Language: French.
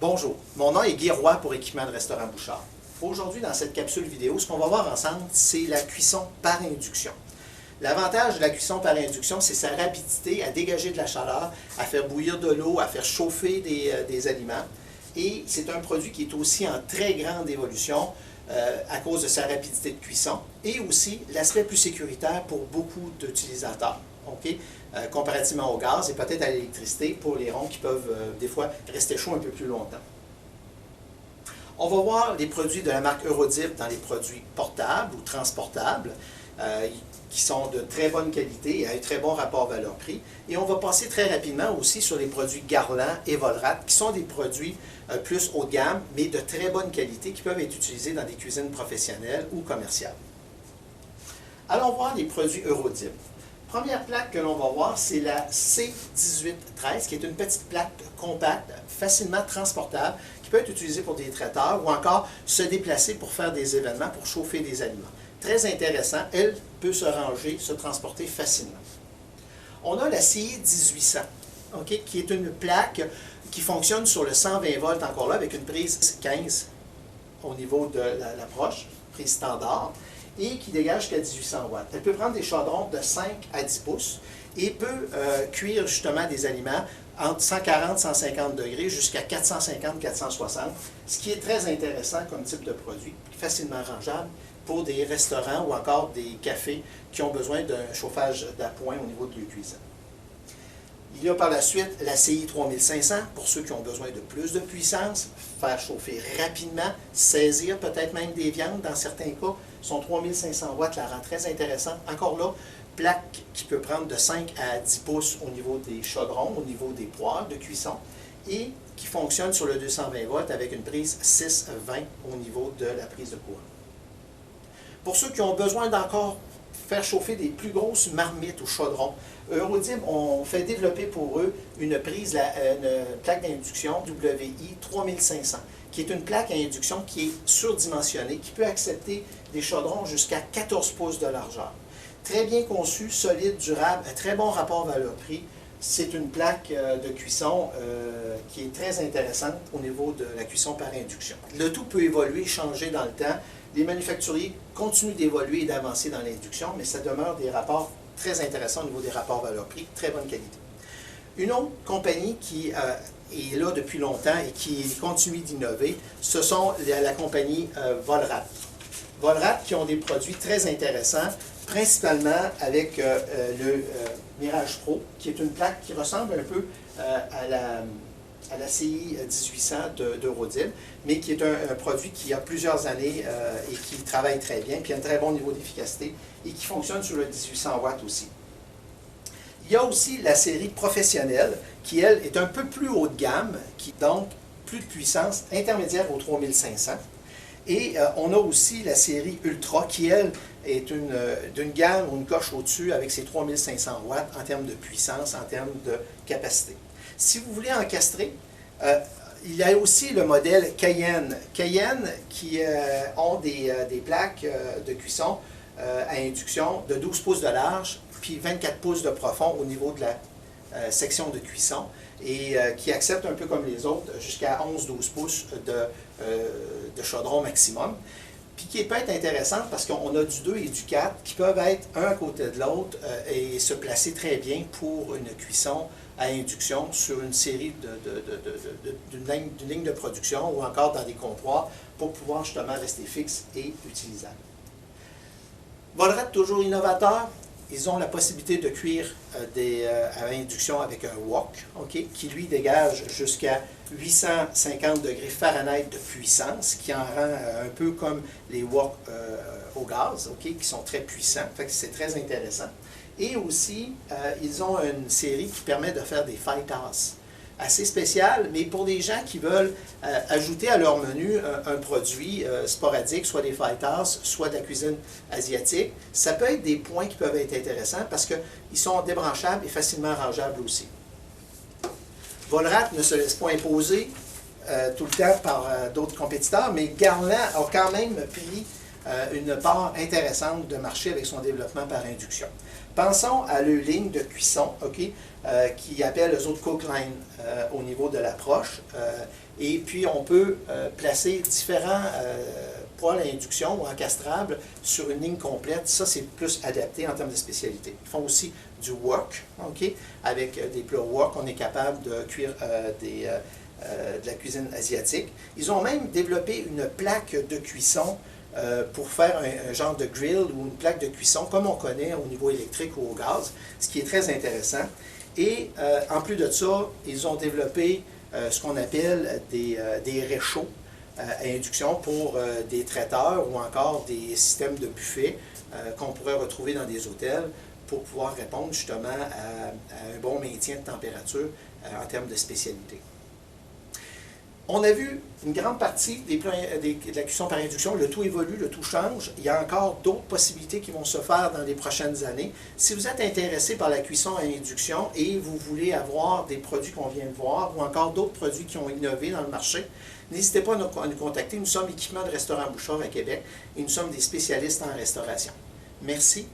Bonjour, mon nom est Guy Roy pour Équipement de Restaurant Bouchard. Aujourd'hui, dans cette capsule vidéo, ce qu'on va voir ensemble, c'est la cuisson par induction. L'avantage de la cuisson par induction, c'est sa rapidité à dégager de la chaleur, à faire bouillir de l'eau, à faire chauffer des aliments. Et c'est un produit qui est aussi en très grande évolution à cause de sa rapidité de cuisson et aussi l'aspect plus sécuritaire pour beaucoup d'utilisateurs. Okay? Comparativement au gaz et peut-être à l'électricité pour les ronds qui peuvent des fois rester chauds un peu plus longtemps. On va voir les produits de la marque Eurodip dans les produits portables ou transportables qui sont de très bonne qualité et à un très bon rapport valeur-prix. Et on va passer très rapidement aussi sur les produits Garland et Volrat qui sont des produits plus haut de gamme mais de très bonne qualité qui peuvent être utilisés dans des cuisines professionnelles ou commerciales. Allons voir les produits Eurodip. Première plaque que l'on va voir, c'est la C1813, qui est une petite plaque compacte, facilement transportable, qui peut être utilisée pour des traiteurs ou encore se déplacer pour faire des événements, pour chauffer des aliments. Très intéressant, elle peut se ranger, se transporter facilement. On a la CI 1800, okay, qui est une plaque qui fonctionne sur le 120 volts encore là, avec une prise 15 au niveau de l'approche, prise standard, et qui dégage jusqu'à 1800 watts. Elle peut prendre des chaudrons de 5 à 10 pouces et peut cuire justement des aliments entre 140 et 150 degrés jusqu'à 450-460, ce qui est très intéressant comme type de produit, facilement rangeable pour des restaurants ou encore des cafés qui ont besoin d'un chauffage d'appoint au niveau de leur cuisine. Il y a par la suite la CI 3500 pour ceux qui ont besoin de plus de puissance, faire chauffer rapidement, saisir peut-être même des viandes dans certains cas. Son 3500 watts la rend très intéressante. Encore là, plaque qui peut prendre de 5 à 10 pouces au niveau des chaudrons, au niveau des poêles de cuisson et qui fonctionne sur le 220 volts avec une prise 6-20 au niveau de la prise de courant. Pour ceux qui ont besoin d'encore faire chauffer des plus grosses marmites ou chaudrons, Eurodip ont fait développer pour eux une plaque d'induction WI 3500, qui est une plaque à induction qui est surdimensionnée, qui peut accepter des chaudrons jusqu'à 14 pouces de largeur. Très bien conçue, solide, durable, un très bon rapport valeur-prix. C'est une plaque de cuisson qui est très intéressante au niveau de la cuisson par induction. Le tout peut évoluer, changer dans le temps. Les manufacturiers continuent d'évoluer et d'avancer dans l'induction, mais ça demeure des rapports très intéressants au niveau des rapports valeur-prix, très bonne qualité. Une autre compagnie qui est là depuis longtemps et qui continue d'innover, ce sont la compagnie Volrat. Volrat qui ont des produits très intéressants, principalement avec le Mirage Pro, qui est une plaque qui ressemble un peu à la CI 1800 d'Eurodip, mais qui est un produit qui a plusieurs années et qui travaille très bien, qui a un très bon niveau d'efficacité et qui fonctionne sur le 1800 watts aussi. Il y a aussi la série professionnelle, qui elle est un peu plus haut de gamme, qui donc plus de puissance, intermédiaire au 3500. Et on a aussi la série Ultra, qui elle est d'une gamme ou une coche au-dessus avec ses 3500 watts en termes de puissance, en termes de capacité. Si vous voulez encastrer, il y a aussi le modèle Cayenne. Cayenne qui ont des plaques de cuisson à induction de 12 pouces de large, puis 24 pouces de profond au niveau de la section de cuisson, et qui acceptent un peu comme les autres jusqu'à 11-12 pouces de chaudron maximum. Puis qui peut être intéressante parce qu'on a du 2 et du 4 qui peuvent être un à côté de l'autre et se placer très bien pour une cuisson à induction sur une série d'une ligne de production ou encore dans des comptoirs pour pouvoir justement rester fixe et utilisable. Volrat, toujours innovateur, ils ont la possibilité de cuire à induction avec un wok, okay, qui lui dégage jusqu'à 850 degrés Fahrenheit de puissance, qui en rend un peu comme les woks au gaz, okay, qui sont très puissants, fait que c'est très intéressant. Et aussi, ils ont une série qui permet de faire des fajtas, assez spéciales, mais pour des gens qui veulent ajouter à leur menu un produit sporadique, soit des fajtas, soit de la cuisine asiatique, ça peut être des points qui peuvent être intéressants parce qu'ils sont débranchables et facilement rangeables aussi. Volrat ne se laisse pas imposer tout le temps par d'autres compétiteurs, mais Garland a quand même pris une part intéressante de marché avec son développement par induction. Pensons à leur ligne de cuisson, qui appelle eux autres Cookline au niveau de l'approche. Et puis, on peut placer différents poêles à induction ou encastrables sur une ligne complète. Ça, c'est plus adapté en termes de spécialité. Ils font aussi du wok, avec des plats wok. On est capable de cuire de la cuisine asiatique. Ils ont même développé une plaque de cuisson pour faire un genre de grill ou une plaque de cuisson comme on connaît au niveau électrique ou au gaz, ce qui est très intéressant. Et en plus de ça, ils ont développé ce qu'on appelle des réchauds à induction pour des traiteurs ou encore des systèmes de buffet qu'on pourrait retrouver dans des hôtels pour pouvoir répondre justement à un bon maintien de température en termes de spécialité. On a vu une grande partie de la cuisson par induction. Le tout évolue, le tout change. Il y a encore d'autres possibilités qui vont se faire dans les prochaines années. Si vous êtes intéressé par la cuisson à induction et vous voulez avoir des produits qu'on vient de voir ou encore d'autres produits qui ont innové dans le marché, n'hésitez pas à nous contacter. Nous sommes Équipement de restaurant Bouchard à Québec et nous sommes des spécialistes en restauration. Merci.